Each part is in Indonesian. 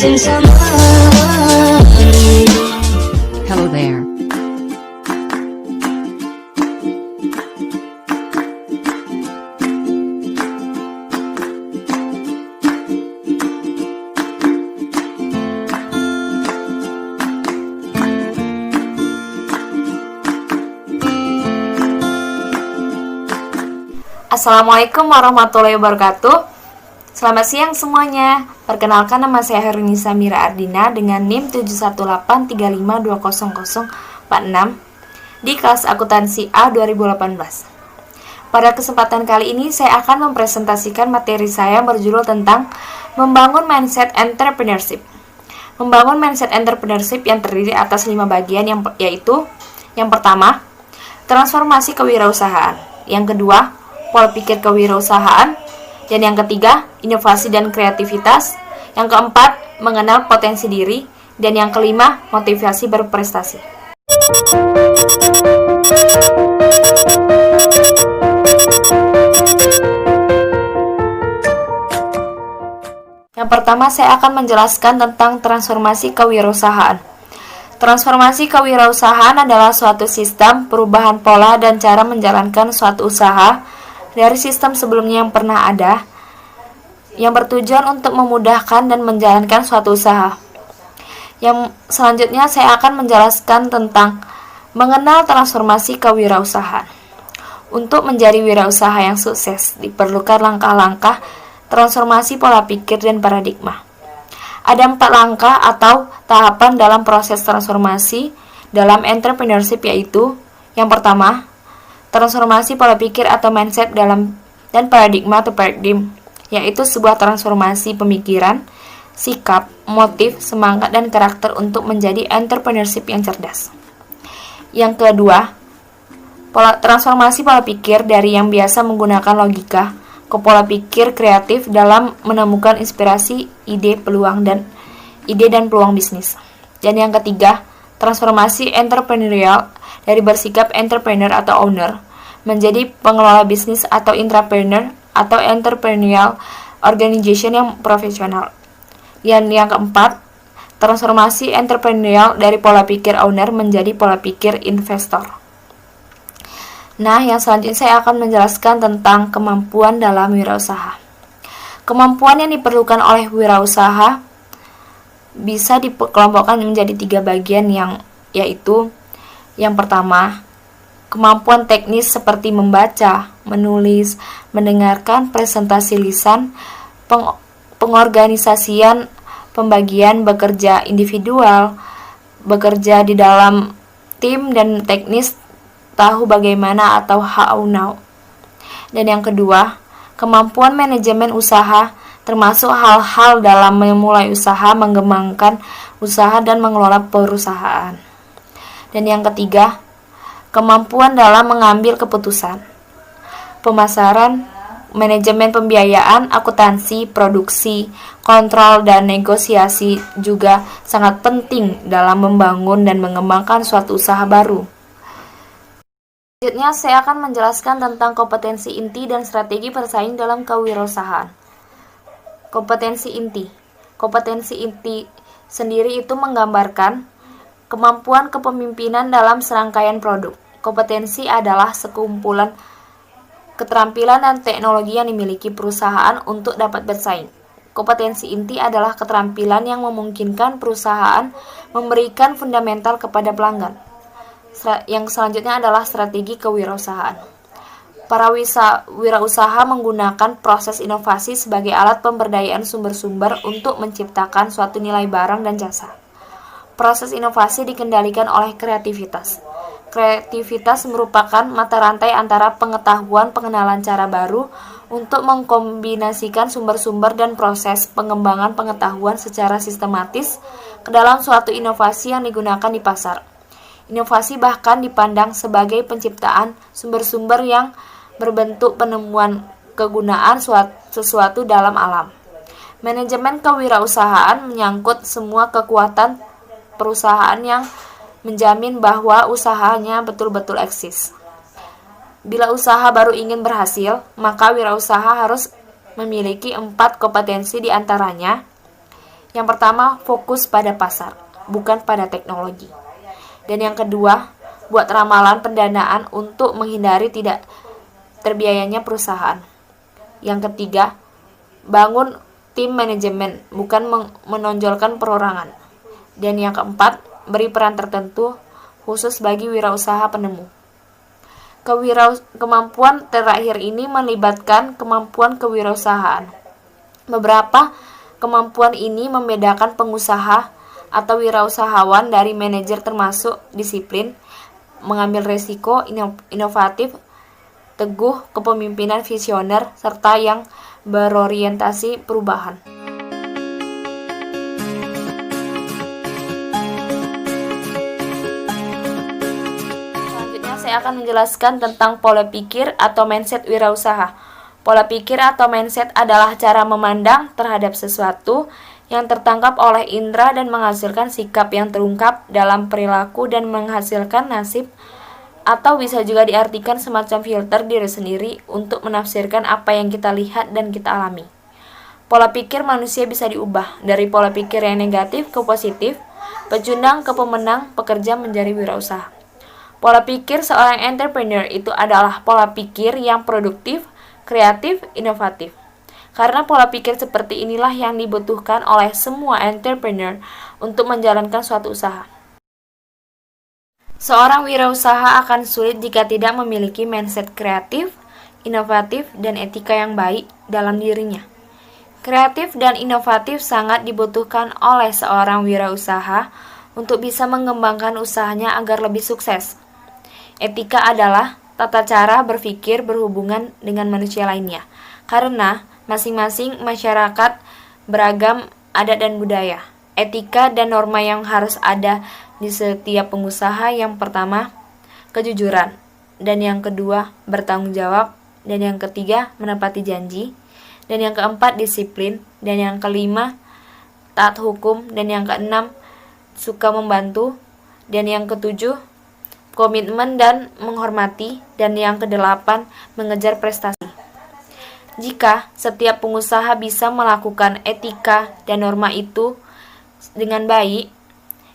Hello there. Assalamualaikum warahmatullahi wabarakatuh. Selamat siang semuanya. Perkenalkan, nama saya Herunisa Mira Ardina dengan NIM 71835200046 di kelas akuntansi A 2018. Pada kesempatan kali ini saya akan mempresentasikan materi saya berjudul tentang membangun mindset entrepreneurship. Membangun mindset entrepreneurship yang terdiri atas 5 bagian yaitu yang pertama, transformasi kewirausahaan. Yang kedua, pola pikir kewirausahaan. Dan yang ketiga, inovasi dan kreativitas. Yang keempat, mengenal potensi diri. Dan yang kelima, motivasi berprestasi. Yang pertama, saya akan menjelaskan tentang transformasi kewirausahaan. Transformasi kewirausahaan adalah suatu sistem perubahan pola dan cara menjalankan suatu usaha dari sistem sebelumnya yang pernah ada, yang bertujuan untuk memudahkan dan menjalankan suatu usaha. Yang selanjutnya saya akan menjelaskan tentang mengenal transformasi kewirausahaan. Untuk menjadi wirausaha yang sukses, diperlukan langkah-langkah transformasi pola pikir dan paradigma. Ada 4 langkah atau tahapan dalam proses transformasi dalam entrepreneurship, yaitu yang pertama, transformasi pola pikir atau mindset dan paradigma atau paradigm, yaitu sebuah transformasi pemikiran, sikap, motif, semangat, dan karakter untuk menjadi entrepreneurship yang cerdas. Yang kedua, transformasi pola pikir dari yang biasa menggunakan logika ke pola pikir kreatif dalam menemukan inspirasi, ide dan peluang bisnis. Dan yang ketiga, transformasi entrepreneurial dari bersikap entrepreneur atau owner menjadi pengelola bisnis atau intrapreneur atau entrepreneurial organization yang profesional. Yang keempat, transformasi entrepreneurial dari pola pikir owner menjadi pola pikir investor. Nah, yang selanjutnya saya akan menjelaskan tentang kemampuan dalam wirausaha. Kemampuan yang diperlukan oleh wirausaha bisa dikelompokkan menjadi 3 bagian, yaitu yang pertama, kemampuan teknis seperti membaca, menulis, mendengarkan presentasi lisan, pengorganisasian, pembagian bekerja individual, bekerja di dalam tim, dan teknis tahu bagaimana atau how now. Dan yang kedua, kemampuan manajemen usaha termasuk hal-hal dalam memulai usaha, mengembangkan usaha, dan mengelola perusahaan. Dan yang ketiga, kemampuan dalam mengambil keputusan, pemasaran, manajemen pembiayaan, akuntansi, produksi, kontrol, dan negosiasi juga sangat penting dalam membangun dan mengembangkan suatu usaha baru. Selanjutnya saya akan menjelaskan tentang kompetensi inti dan strategi bersaing dalam kewirausahaan. Kompetensi inti. Kompetensi inti sendiri itu menggambarkan kemampuan kepemimpinan dalam serangkaian produk. Kompetensi adalah sekumpulan keterampilan dan teknologi yang dimiliki perusahaan untuk dapat bersaing. Kompetensi inti adalah keterampilan yang memungkinkan perusahaan memberikan fundamental kepada pelanggan. Yang selanjutnya adalah strategi kewirausahaan. Para wirausaha menggunakan proses inovasi sebagai alat pemberdayaan sumber-sumber untuk menciptakan suatu nilai barang dan jasa. Proses inovasi dikendalikan oleh kreativitas. Kreativitas merupakan mata rantai antara pengetahuan pengenalan cara baru untuk mengkombinasikan sumber-sumber dan proses pengembangan pengetahuan secara sistematis ke dalam suatu inovasi yang digunakan di pasar. Inovasi bahkan dipandang sebagai penciptaan sumber-sumber yang berbentuk penemuan kegunaan sesuatu dalam alam. Manajemen kewirausahaan menyangkut semua kekuatan perusahaan yang menjamin bahwa usahanya betul-betul eksis. Bila usaha baru ingin berhasil, maka wirausaha harus memiliki 4 kompetensi, di antaranya Yang pertama, fokus pada pasar, bukan pada teknologi. Dan yang kedua, buat ramalan pendanaan untuk menghindari tidak terbiayanya perusahaan. Yang ketiga, bangun tim manajemen, bukan menonjolkan perorangan. Dan yang keempat, beri peran tertentu khusus bagi wirausaha penemu. Kemampuan terakhir ini melibatkan kemampuan kewirausahaan. Beberapa kemampuan ini membedakan pengusaha atau wirausahawan dari manajer, termasuk disiplin, mengambil risiko, inovatif, teguh, kepemimpinan visioner, serta yang berorientasi perubahan. Selanjutnya saya akan menjelaskan tentang pola pikir atau mindset wirausaha. Pola pikir atau mindset adalah cara memandang terhadap sesuatu yang tertangkap oleh indera dan menghasilkan sikap yang terungkap dalam perilaku dan menghasilkan nasib, atau bisa juga diartikan semacam filter diri sendiri untuk menafsirkan apa yang kita lihat dan kita alami. Pola pikir manusia bisa diubah dari pola pikir yang negatif ke positif, pecundang ke pemenang, pekerja menjadi wirausaha. Pola pikir seorang entrepreneur itu adalah pola pikir yang produktif, kreatif, inovatif. Karena pola pikir seperti inilah yang dibutuhkan oleh semua entrepreneur untuk menjalankan suatu usaha. Seorang wirausaha akan sulit jika tidak memiliki mindset kreatif, inovatif, dan etika yang baik dalam dirinya. Kreatif dan inovatif sangat dibutuhkan oleh seorang wirausaha untuk bisa mengembangkan usahanya agar lebih sukses. Etika adalah tata cara berpikir berhubungan dengan manusia lainnya, karena masing-masing masyarakat beragam adat dan budaya. Etika dan norma yang harus ada di setiap pengusaha: yang pertama, kejujuran, dan yang kedua, bertanggung jawab, dan yang ketiga, menepati janji, dan yang keempat, disiplin, dan yang kelima, taat hukum, dan yang keenam, suka membantu, dan yang ketujuh, komitmen dan menghormati, dan yang kedelapan, mengejar prestasi. Jika setiap pengusaha bisa melakukan etika dan norma itu dengan baik,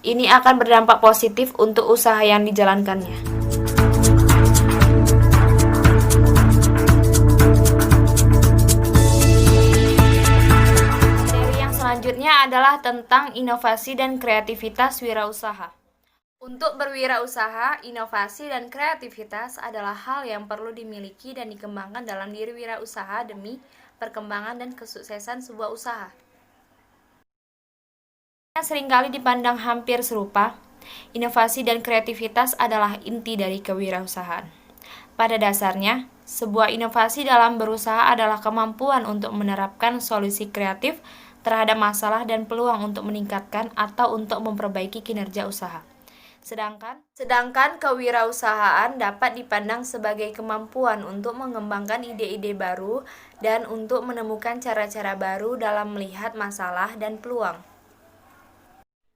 ini akan berdampak positif untuk usaha yang dijalankannya. Materi yang selanjutnya adalah tentang inovasi dan kreativitas wirausaha. Untuk berwirausaha, inovasi dan kreativitas adalah hal yang perlu dimiliki dan dikembangkan dalam diri wirausaha demi perkembangan dan kesuksesan sebuah usaha. Seringkali dipandang hampir serupa, inovasi dan kreativitas adalah inti dari kewirausahaan. Pada dasarnya, sebuah inovasi dalam berusaha adalah kemampuan untuk menerapkan solusi kreatif terhadap masalah dan peluang untuk meningkatkan atau untuk memperbaiki kinerja usaha. Sedangkan kewirausahaan dapat dipandang sebagai kemampuan untuk mengembangkan ide-ide baru dan untuk menemukan cara-cara baru dalam melihat masalah dan peluang.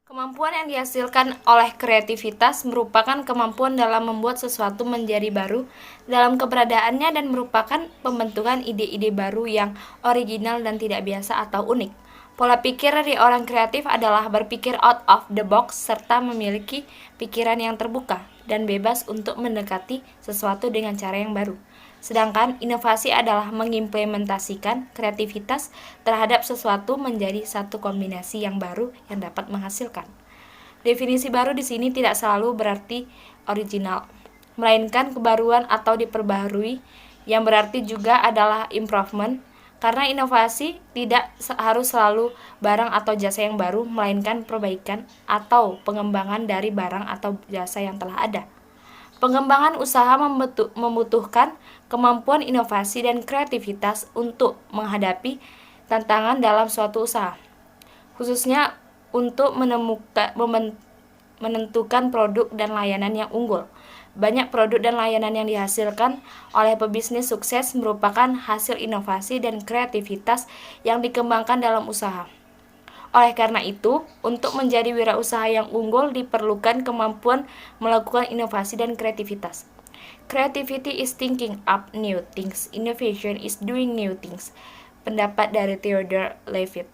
Kemampuan yang dihasilkan oleh kreativitas merupakan kemampuan dalam membuat sesuatu menjadi baru dalam keberadaannya dan merupakan pembentukan ide-ide baru yang original dan tidak biasa atau unik. Pola pikir dari orang kreatif adalah berpikir out of the box serta memiliki pikiran yang terbuka dan bebas untuk mendekati sesuatu dengan cara yang baru. Sedangkan inovasi adalah mengimplementasikan kreativitas terhadap sesuatu menjadi satu kombinasi yang baru yang dapat menghasilkan. Definisi baru di sini tidak selalu berarti original, melainkan kebaruan atau diperbaharui, yang berarti juga adalah improvement, karena inovasi tidak harus selalu barang atau jasa yang baru, melainkan perbaikan atau pengembangan dari barang atau jasa yang telah ada. Pengembangan usaha membutuhkan kemampuan inovasi dan kreativitas untuk menghadapi tantangan dalam suatu usaha, khususnya untuk menentukan produk dan layanan yang unggul. Banyak produk dan layanan yang dihasilkan oleh pebisnis sukses merupakan hasil inovasi dan kreativitas yang dikembangkan dalam usaha. Oleh karena itu, untuk menjadi wirausaha yang unggul diperlukan kemampuan melakukan inovasi dan kreativitas. Creativity is thinking up new things. Innovation is doing new things. Pendapat dari Theodore Levitt.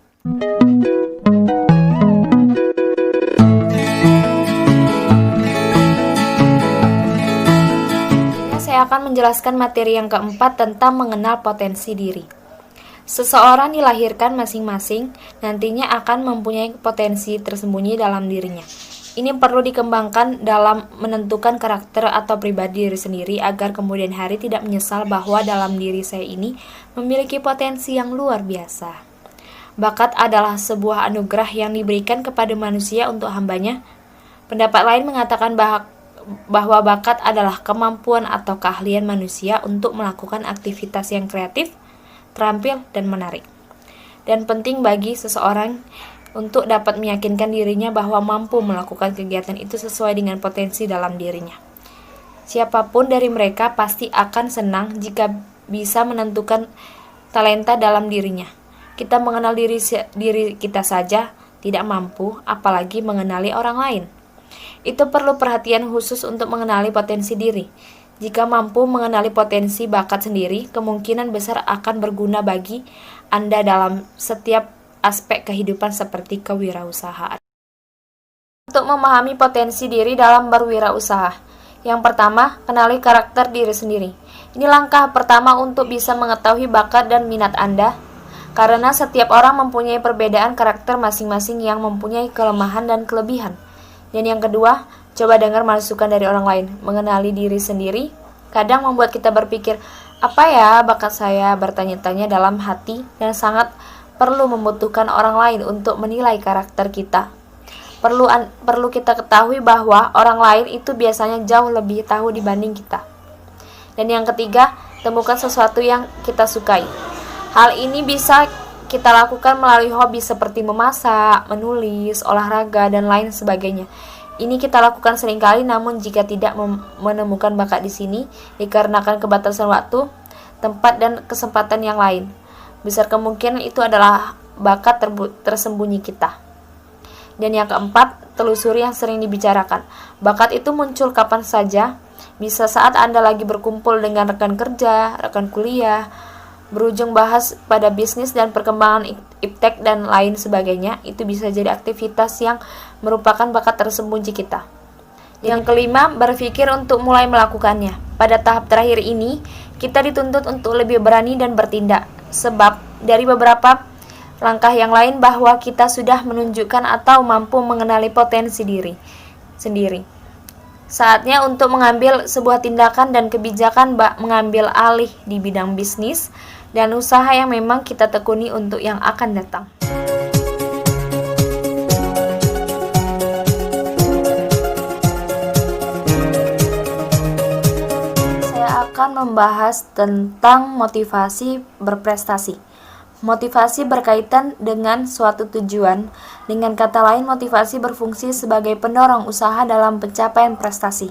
menjelaskan materi yang keempat tentang mengenal potensi diri. Seseorang dilahirkan masing-masing nantinya akan mempunyai potensi tersembunyi dalam dirinya. Ini perlu dikembangkan dalam menentukan karakter atau pribadi diri sendiri agar kemudian hari tidak menyesal bahwa dalam diri saya ini memiliki potensi yang luar biasa. Bakat adalah sebuah anugerah yang diberikan kepada manusia untuk hambanya. Pendapat lain mengatakan bahwa bakat adalah kemampuan atau keahlian manusia untuk melakukan aktivitas yang kreatif, terampil, dan menarik. Dan penting bagi seseorang untuk dapat meyakinkan dirinya bahwa mampu melakukan kegiatan itu sesuai dengan potensi dalam dirinya. Siapapun dari mereka pasti akan senang jika bisa menentukan talenta dalam dirinya. Kita mengenal diri kita saja tidak mampu, apalagi mengenali orang lain. Itu perlu perhatian khusus untuk mengenali potensi diri. Jika mampu mengenali potensi bakat sendiri, kemungkinan besar akan berguna bagi Anda dalam setiap aspek kehidupan seperti kewirausahaan. Untuk memahami potensi diri dalam berwirausaha, yang pertama, kenali karakter diri sendiri. Ini langkah pertama untuk bisa mengetahui bakat dan minat Anda, karena setiap orang mempunyai perbedaan karakter masing-masing yang mempunyai kelemahan dan kelebihan. Dan yang kedua, coba dengar masukan dari orang lain. Mengenali diri sendiri kadang membuat kita berpikir, apa ya bakat saya, bertanya-tanya dalam hati, dan sangat perlu membutuhkan orang lain untuk menilai karakter kita. Perlu kita ketahui bahwa orang lain itu biasanya jauh lebih tahu dibanding kita. Dan yang ketiga, temukan sesuatu yang kita sukai. Hal ini bisa kita lakukan melalui hobi seperti memasak, menulis, olahraga, dan lain sebagainya. Ini kita lakukan seringkali, namun jika tidak menemukan bakat di sini, dikarenakan keterbatasan waktu, tempat, dan kesempatan yang lain, besar kemungkinan itu adalah bakat tersembunyi kita. Dan yang keempat, telusuri yang sering dibicarakan. Bakat itu muncul kapan saja, bisa saat Anda lagi berkumpul dengan rekan kerja, rekan kuliah, berujung bahas pada bisnis dan perkembangan iptek dan lain sebagainya. Itu bisa jadi aktivitas yang merupakan bakat tersembunyi kita. Yang kelima, berpikir untuk mulai melakukannya. Pada tahap terakhir ini, kita dituntut untuk lebih berani dan bertindak. Sebab dari beberapa langkah yang lain bahwa kita sudah menunjukkan atau mampu mengenali potensi diri sendiri. Saatnya untuk mengambil sebuah tindakan dan kebijakan mengambil alih di bidang bisnis dan usaha yang memang kita tekuni untuk yang akan datang. Saya akan membahas tentang motivasi berprestasi. Motivasi berkaitan dengan suatu tujuan. Dengan kata lain, motivasi berfungsi sebagai pendorong usaha dalam pencapaian prestasi.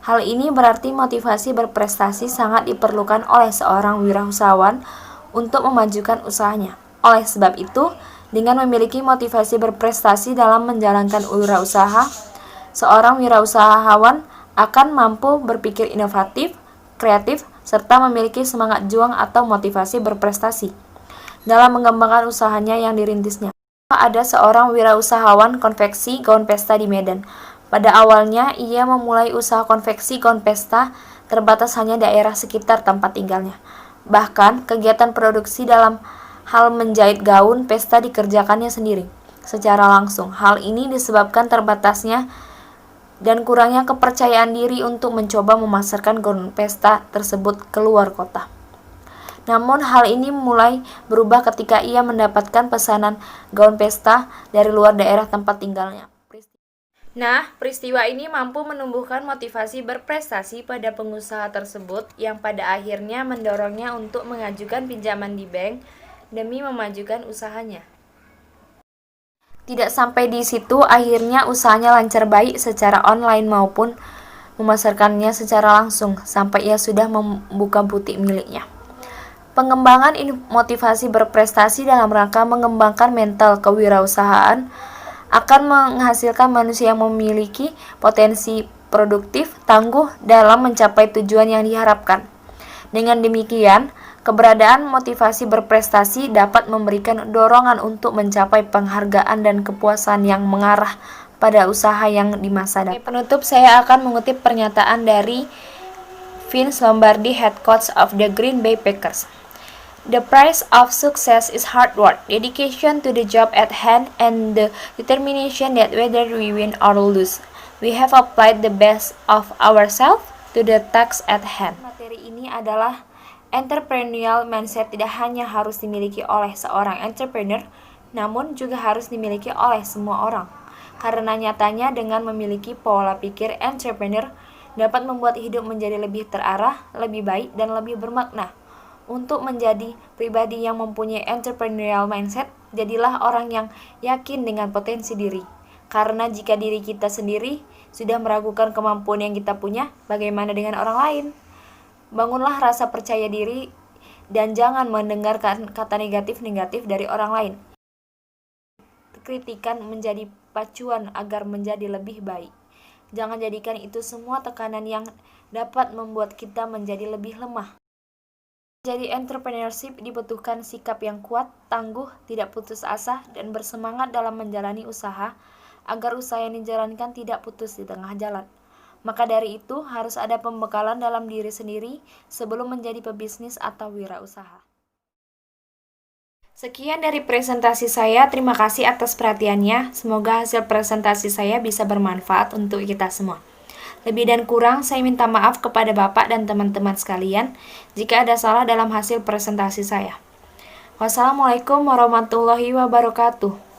Hal ini berarti motivasi berprestasi sangat diperlukan oleh seorang wirausahawan untuk memajukan usahanya. Oleh sebab itu, dengan memiliki motivasi berprestasi dalam menjalankan wirausaha, seorang wirausahawan akan mampu berpikir inovatif, kreatif, serta memiliki semangat juang atau motivasi berprestasi dalam mengembangkan usahanya yang dirintisnya. Ada seorang wirausahawan konveksi gaun pesta di Medan. Pada awalnya, ia memulai usaha konveksi gaun pesta terbatas hanya daerah sekitar tempat tinggalnya. Bahkan, kegiatan produksi dalam hal menjahit gaun pesta dikerjakannya sendiri, secara langsung. Hal ini disebabkan terbatasnya dan kurangnya kepercayaan diri untuk mencoba memasarkan gaun pesta tersebut keluar kota. Namun hal ini mulai berubah ketika ia mendapatkan pesanan gaun pesta dari luar daerah tempat tinggalnya. Peristiwa ini mampu menumbuhkan motivasi berprestasi pada pengusaha tersebut yang pada akhirnya mendorongnya untuk mengajukan pinjaman di bank demi memajukan usahanya. Tidak sampai di situ, akhirnya usahanya lancar baik secara online maupun memasarkannya secara langsung sampai ia sudah membuka butik miliknya. Pengembangan motivasi berprestasi dalam rangka mengembangkan mental kewirausahaan akan menghasilkan manusia yang memiliki potensi produktif, tangguh dalam mencapai tujuan yang diharapkan. Dengan demikian, keberadaan motivasi berprestasi dapat memberikan dorongan untuk mencapai penghargaan dan kepuasan yang mengarah pada usaha yang di masa datang. Penutup, saya akan mengutip pernyataan dari Vince Lombardi, head coach of the Green Bay Packers. The price of success is hard work, dedication to the job at hand, and the determination that whether we win or lose, we have applied the best of ourselves to the task at hand. Materi ini adalah entrepreneurial mindset tidak hanya harus dimiliki oleh seorang entrepreneur, namun juga harus dimiliki oleh semua orang. Karena nyatanya dengan memiliki pola pikir entrepreneur dapat membuat hidup menjadi lebih terarah, lebih baik, dan lebih bermakna. Untuk menjadi pribadi yang mempunyai entrepreneurial mindset, jadilah orang yang yakin dengan potensi diri. Karena jika diri kita sendiri sudah meragukan kemampuan yang kita punya, bagaimana dengan orang lain? Bangunlah rasa percaya diri dan jangan mendengarkan kata negatif-negatif dari orang lain. Kritikan menjadi pacuan agar menjadi lebih baik. Jangan jadikan itu semua tekanan yang dapat membuat kita menjadi lebih lemah. Jadi entrepreneurship dibutuhkan sikap yang kuat, tangguh, tidak putus asa, dan bersemangat dalam menjalani usaha, agar usaha yang dijalankan tidak putus di tengah jalan. Maka dari itu harus ada pembekalan dalam diri sendiri sebelum menjadi pebisnis atau wirausaha. Sekian dari presentasi saya, terima kasih atas perhatiannya. Semoga hasil presentasi saya bisa bermanfaat untuk kita semua. Lebih dan kurang, saya minta maaf kepada Bapak dan teman-teman sekalian jika ada salah dalam hasil presentasi saya. Wassalamualaikum warahmatullahi wabarakatuh.